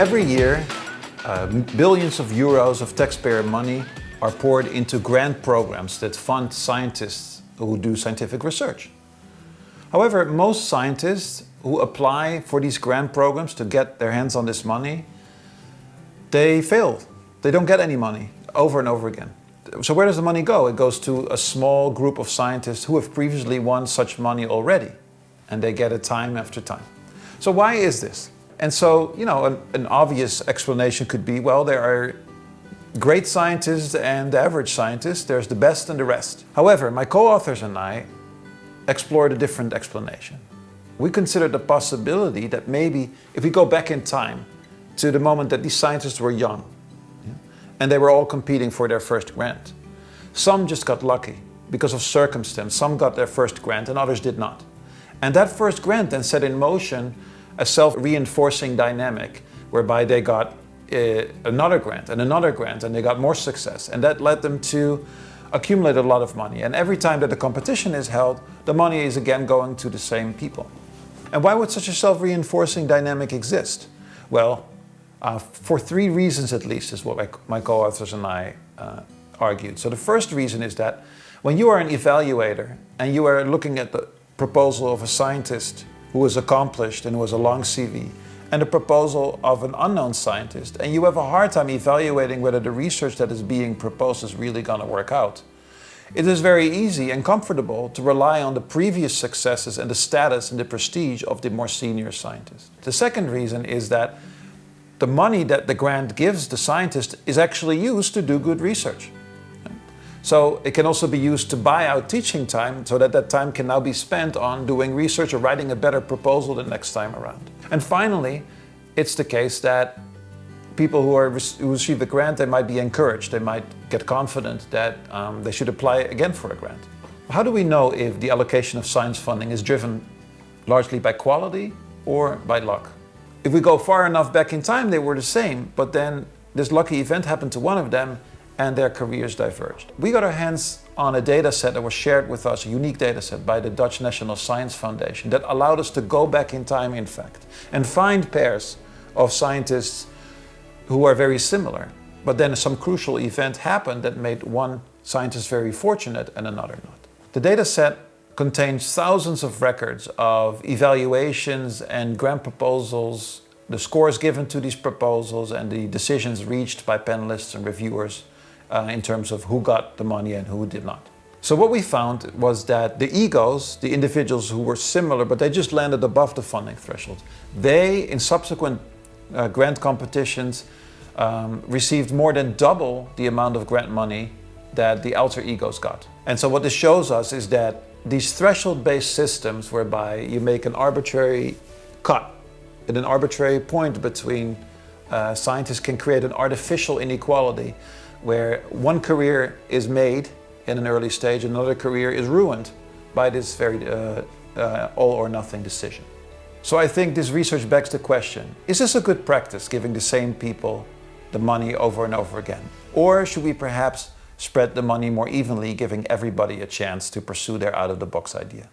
Every year, billions of euros of taxpayer money are poured into grant programs that fund scientists who do scientific research. However, most scientists who apply for these grant programs to get their hands on this money, they fail. They don't get any money over and over again. So where does the money go? It goes to a small group of scientists who have previously won such money already, and they get it time after time. So why is this? And so, an obvious explanation could be, well, there are great scientists and average scientists. There's the best and the rest. However, my co-authors and I explored a different explanation. We considered the possibility that maybe if we go back in time to the moment that these scientists were young, and they were all competing for their first grant. Some just got lucky because of circumstance. Some got their first grant and others did not. And that first grant then set in motion a self-reinforcing dynamic whereby they got another grant and they got more success. And that led them to accumulate a lot of money. And every time that the competition is held, the money is again going to the same people. And why would such a self-reinforcing dynamic exist? Well, for three reasons at least is what my co-authors and I argued. So the first reason is that when you are an evaluator and you are looking at the proposal of a scientist who is accomplished and who has a long CV, and the proposal of an unknown scientist, and you have a hard time evaluating whether the research that is being proposed is really going to work out, it is very easy and comfortable to rely on the previous successes and the status and the prestige of the more senior scientist. The second reason is that the money that the grant gives the scientist is actually used to do good research. So it can also be used to buy out teaching time so that that time can now be spent on doing research or writing a better proposal the next time around. And finally, it's the case that people who receive the grant, they might be encouraged, they might get confident that they should apply again for a grant. How do we know if the allocation of science funding is driven largely by quality or by luck? If we go far enough back in time, they were the same, but then this lucky event happened to one of them and their careers diverged. We got our hands on a data set that was shared with us, a unique data set by the Dutch National Science Foundation that allowed us to go back in time, in fact, and find pairs of scientists who are very similar. But then some crucial event happened that made one scientist very fortunate and another not. The data set contains thousands of records of evaluations and grant proposals, the scores given to these proposals and the decisions reached by panelists and reviewers in terms of who got the money and who did not. So what we found was that the egos, the individuals who were similar but they just landed above the funding threshold, they in subsequent grant competitions received more than double the amount of grant money that the alter egos got. And so what this shows us is that these threshold-based systems whereby you make an arbitrary cut at an arbitrary point between scientists can create an artificial inequality where one career is made in an early stage, another career is ruined by this very all or nothing decision. So I think this research begs the question, is this a good practice, giving the same people the money over and over again? Or should we perhaps spread the money more evenly, giving everybody a chance to pursue their out-of-the-box idea?